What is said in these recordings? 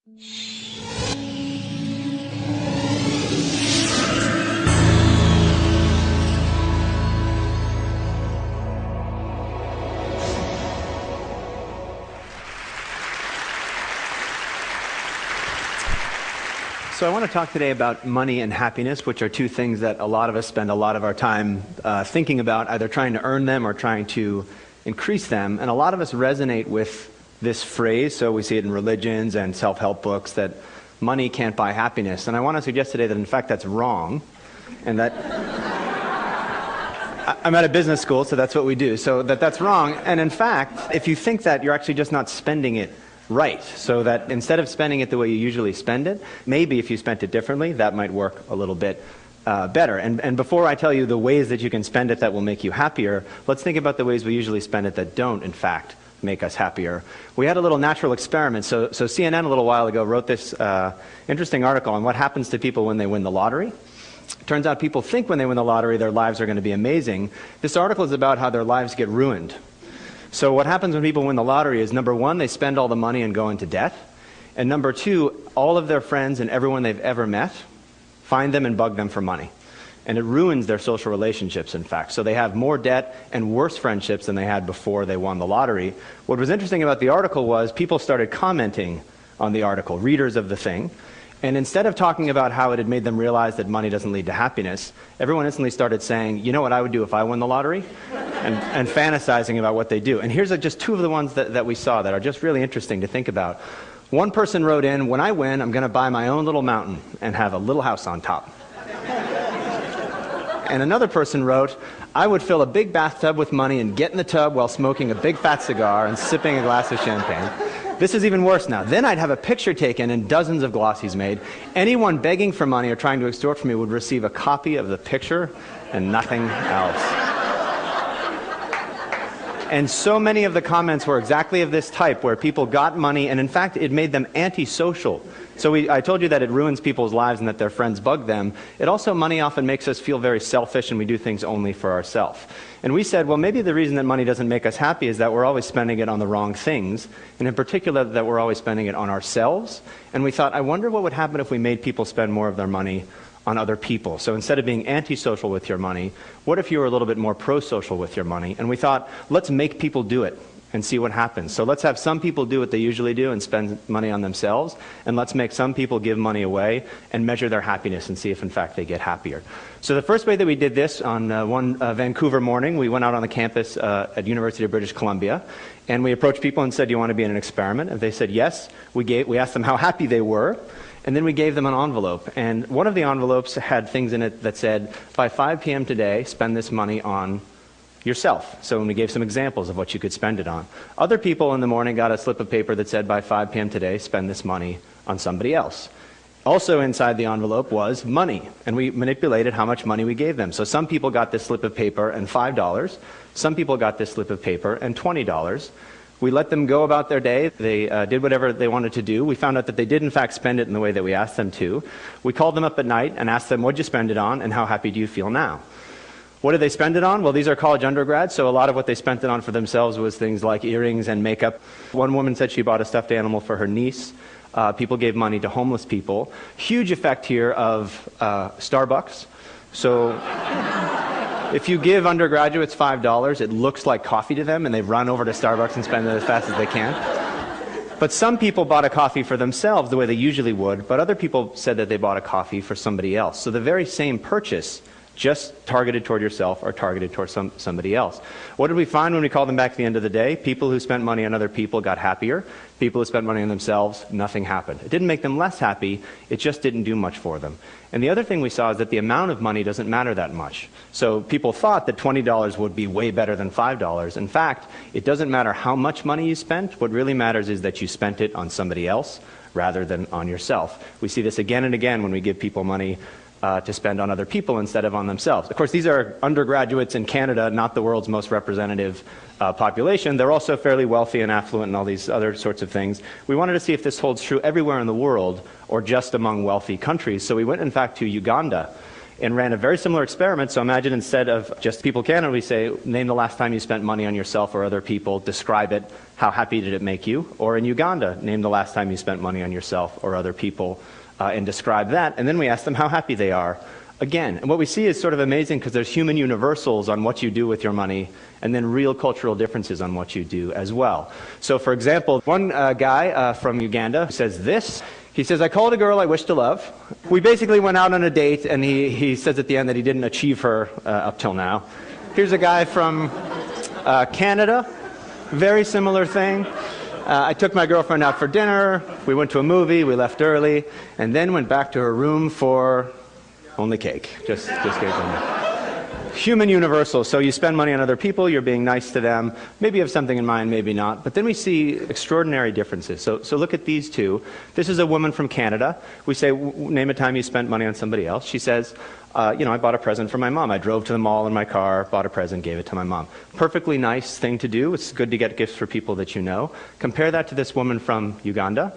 So I want to talk today about money and happiness, which are two things that a lot of us spend a lot of our time thinking about, either trying to earn them or trying to increase them. And a lot of us resonate with this phrase, so we see it in religions and self-help books, that money can't buy happiness. And I want to suggest today that in fact that's wrong, and that I'm at a business school, so that's what we do, so that's wrong. And in fact, if you think that, you're actually just not spending it right, so that instead of spending it the way you usually spend it, maybe if you spent it differently, that might work a little bit better. And before I tell you the ways that you can spend it that will make you happier, let's think about the ways we usually spend it that don't, in fact, make us happier. We had a little natural experiment. So CNN a little while ago wrote this interesting article on what happens to people when they win the lottery. It turns out people think when they win the lottery their lives are going to be amazing. This article is about how their lives get ruined. So what happens when people win the lottery is, number one, they spend all the money and go into debt. And number two, all of their friends and everyone they've ever met find them and bug them for money. And it ruins their social relationships, in fact. So they have more debt and worse friendships than they had before they won the lottery. What was interesting about the article was people started commenting on the article, readers of the thing. And instead of talking about how it had made them realize that money doesn't lead to happiness, everyone instantly started saying, you know what I would do if I won the lottery? And fantasizing about what they do. And here's just two of the ones that we saw that are just really interesting to think about. One person wrote in, when I win, I'm going to buy my own little mountain and have a little house on top. And another person wrote, I would fill a big bathtub with money and get in the tub while smoking a big fat cigar and sipping a glass of champagne. This is even worse now. Then I'd have a picture taken and dozens of glossies made. Anyone begging for money or trying to extort from me would receive a copy of the picture and nothing else. And so many of the comments were exactly of this type, where people got money, and in fact, it made them antisocial. So I told you that it ruins people's lives and that their friends bug them. It also, money often makes us feel very selfish, and we do things only for ourselves. And we said, well, maybe the reason that money doesn't make us happy is that we're always spending it on the wrong things, and in particular, that we're always spending it on ourselves. And we thought, I wonder what would happen if we made people spend more of their money on other people. So instead of being antisocial with your money, what if you were a little bit more pro-social with your money? And we thought, let's make people do it and see what happens. So let's have some people do what they usually do and spend money on themselves, and let's make some people give money away and measure their happiness and see if in fact they get happier. So the first way that we did this, on one Vancouver morning, we went out on the campus at University of British Columbia, and we approached people and said, do you want to be in an experiment? And they said yes. We asked them how happy they were, and then we gave them an envelope. And one of the envelopes had things in it that said, by 5 p.m. today, spend this money on yourself. So we gave some examples of what you could spend it on. Other people in the morning got a slip of paper that said, by 5 p.m. today, spend this money on somebody else. Also inside the envelope was money, and we manipulated how much money we gave them. So some people got this slip of paper and $5. Some people got this slip of paper and $20. We let them go about their day. They did whatever they wanted to do. We found out that they did in fact spend it in the way that we asked them to. We called them up at night and asked them, what'd you spend it on, and how happy do you feel now? What did they spend it on? Well, these are college undergrads, so a lot of what they spent it on for themselves was things like earrings and makeup. One woman said she bought a stuffed animal for her niece. People gave money to homeless people. Huge effect here of Starbucks. So if you give undergraduates $5, it looks like coffee to them, and they run over to Starbucks and spend it as fast as they can. But some people bought a coffee for themselves the way they usually would, but other people said that they bought a coffee for somebody else. So the very same purchase, just targeted toward yourself or targeted toward somebody else. What did we find when we called them back at the end of the day? People who spent money on other people got happier. People who spent money on themselves, nothing happened. It didn't make them less happy, it just didn't do much for them. And the other thing we saw is that the amount of money doesn't matter that much. So people thought that $20 would be way better than $5. In fact, it doesn't matter how much money you spent. What really matters is that you spent it on somebody else rather than on yourself. We see this again and again when we give people money to spend on other people instead of on themselves. Of course, these are undergraduates in Canada, not the world's most representative population. They're also fairly wealthy and affluent and all these other sorts of things. We wanted to see if this holds true everywhere in the world or just among wealthy countries. So we went, in fact, to Uganda. and ran a very similar experiment. So imagine instead of just people Canada, we say, name the last time you spent money on yourself or other people, describe it, how happy did it make you? Or in Uganda, name the last time you spent money on yourself or other people and describe that. And then we ask them how happy they are. Again, and what we see is sort of amazing because there's human universals on what you do with your money and then real cultural differences on what you do as well. So for example, one guy from Uganda says this. He says, I called a girl I wish to love. We basically went out on a date, and he says at the end that he didn't achieve her up till now. Here's a guy from Canada. Very similar thing. I took my girlfriend out for dinner. We went to a movie. We left early, and then went back to her room for only cake. Just cake only. Human universal. So you spend money on other people, you're being nice to them. Maybe you have something in mind, maybe not. But then we see extraordinary differences. So look at these two. This is a woman from Canada. We say, name a time you spent money on somebody else. She says, I bought a present for my mom. I drove to the mall in my car, bought a present, gave it to my mom. Perfectly nice thing to do. It's good to get gifts for people that you know. Compare that to this woman from Uganda.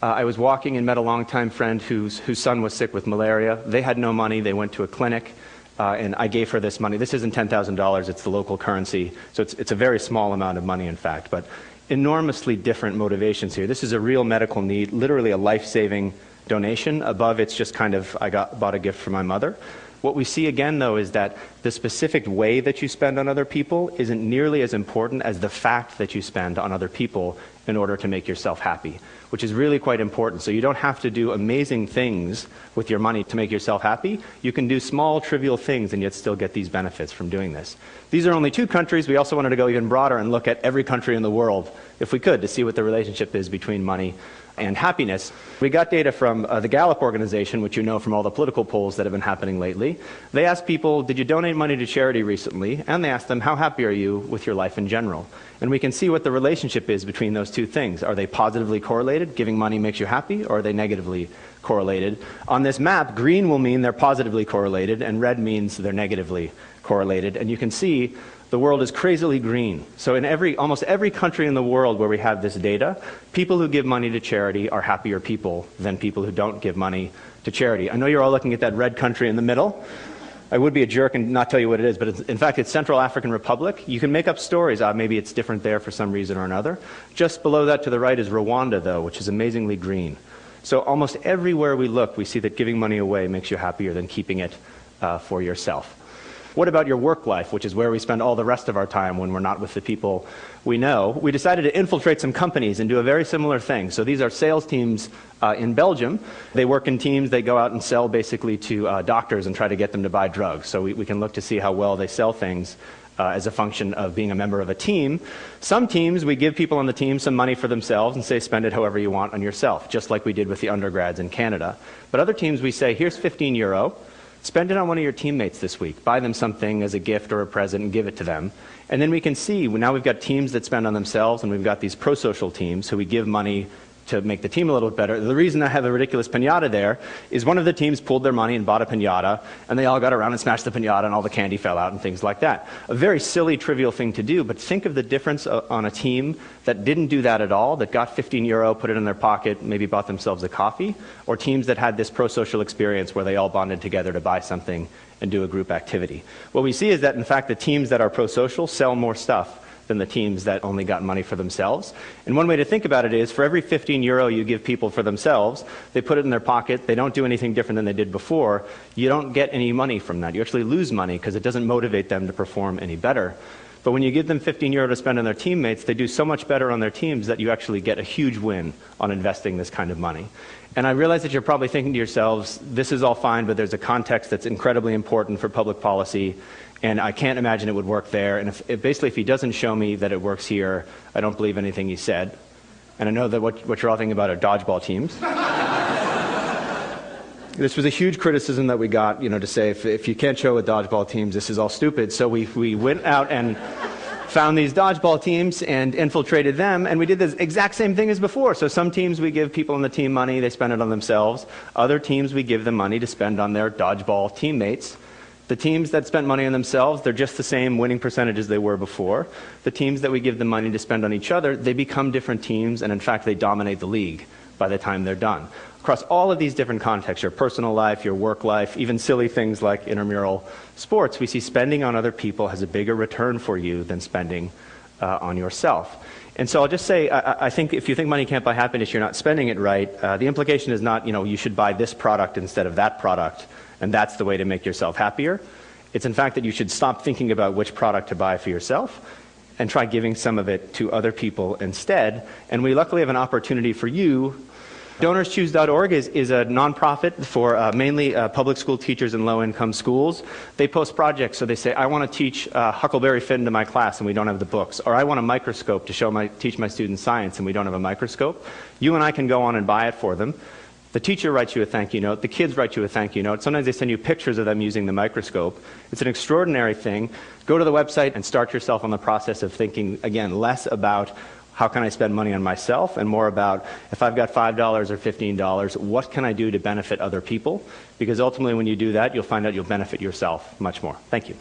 I was walking and met a longtime friend whose son was sick with malaria. They had no money. They went to a clinic. And I gave her this money. This isn't $10,000, it's the local currency. So it's a very small amount of money, in fact, but enormously different motivations here. This is a real medical need, literally a life-saving donation. Above, it's just kind of, bought a gift for my mother. What we see again, though, is that the specific way that you spend on other people isn't nearly as important as the fact that you spend on other people in order to make yourself happy, which is really quite important. So you don't have to do amazing things with your money to make yourself happy. You can do small, trivial things and yet still get these benefits from doing this. These are only 2 countries. We also wanted to go even broader and look at every country in the world, if we could, to see what the relationship is between money and happiness. We got data from the Gallup organization, which you know from all the political polls that have been happening lately. They asked people, did you donate money to charity recently? And they asked them, how happy are you with your life in general? And we can see what the relationship is between those 2 things. Are they positively correlated? Giving money makes you happy, or are they negatively correlated? On this map, green will mean they're positively correlated, and red means they're negatively correlated. And you can see the world is crazily green. So in almost every country in the world where we have this data, people who give money to charity are happier people than people who don't give money to charity. I know you're all looking at that red country in the middle. I would be a jerk and not tell you what it is, but in fact it's Central African Republic. You can make up stories. Maybe it's different there for some reason or another. Just below that to the right is Rwanda, though, which is amazingly green. So almost everywhere we look, we see that giving money away makes you happier than keeping it for yourself. What about your work life, which is where we spend all the rest of our time when we're not with the people we know? We decided to infiltrate some companies and do a very similar thing. So these are sales teams in Belgium. They work in teams. They go out and sell basically to doctors and try to get them to buy drugs. So we can look to see how well they sell things as a function of being a member of a team. Some teams, we give people on the team some money for themselves and say spend it however you want on yourself, just like we did with the undergrads in Canada. But other teams we say, here's €15. Spend it on one of your teammates this week. Buy them something as a gift or a present and give it to them. And then we can see, now we've got teams that spend on themselves, and we've got these pro-social teams who we give money to make the team a little bit better. The reason I have a ridiculous piñata there is one of the teams pulled their money and bought a piñata, and they all got around and smashed the piñata, and all the candy fell out and things like that. A very silly, trivial thing to do, but think of the difference on a team that didn't do that at all, that got €15, put it in their pocket, maybe bought themselves a coffee, or teams that had this pro-social experience where they all bonded together to buy something and do a group activity. What we see is that, in fact, the teams that are pro-social sell more stuff than the teams that only got money for themselves. And one way to think about it is, for every €15 you give people for themselves, they put it in their pocket, they don't do anything different than they did before, you don't get any money from that. You actually lose money because it doesn't motivate them to perform any better. But when you give them €15 to spend on their teammates, they do so much better on their teams that you actually get a huge win on investing this kind of money. And I realize that you're probably thinking to yourselves, this is all fine, but there's a context that's incredibly important for public policy, and I can't imagine it would work there. And basically, if he doesn't show me that it works here, I don't believe anything he said. And I know that what you're all thinking about are dodgeball teams. This was a huge criticism that we got, to say, if you can't show with dodgeball teams, this is all stupid. So we went out and found these dodgeball teams and infiltrated them, and we did the exact same thing as before. So some teams we give people on the team money, they spend it on themselves. Other teams we give them money to spend on their dodgeball teammates. The teams that spent money on themselves, they're just the same winning percentage as they were before. The teams that we give them money to spend on each other, they become different teams, and in fact they dominate the league by the time they're done. Across all of these different contexts, your personal life, your work life, even silly things like intramural sports, we see spending on other people has a bigger return for you than spending on yourself. And so I'll just say, I think if you think money can't buy happiness, you're not spending it right. The implication is not, you should buy this product instead of that product, and that's the way to make yourself happier. It's in fact that you should stop thinking about which product to buy for yourself and try giving some of it to other people instead. And we luckily have an opportunity for you. DonorsChoose.org is a nonprofit for mainly public school teachers in low-income schools. They post projects, so they say, I want to teach Huckleberry Finn to my class and we don't have the books. Or I want a microscope to teach my students science and we don't have a microscope. You and I can go on and buy it for them. The teacher writes you a thank you note. The kids write you a thank you note. Sometimes they send you pictures of them using the microscope. It's an extraordinary thing. Go to the website and start yourself on the process of thinking, again, less about how can I spend money on myself and more about if I've got $5 or $15, what can I do to benefit other people? Because ultimately when you do that, you'll find out you'll benefit yourself much more. Thank you.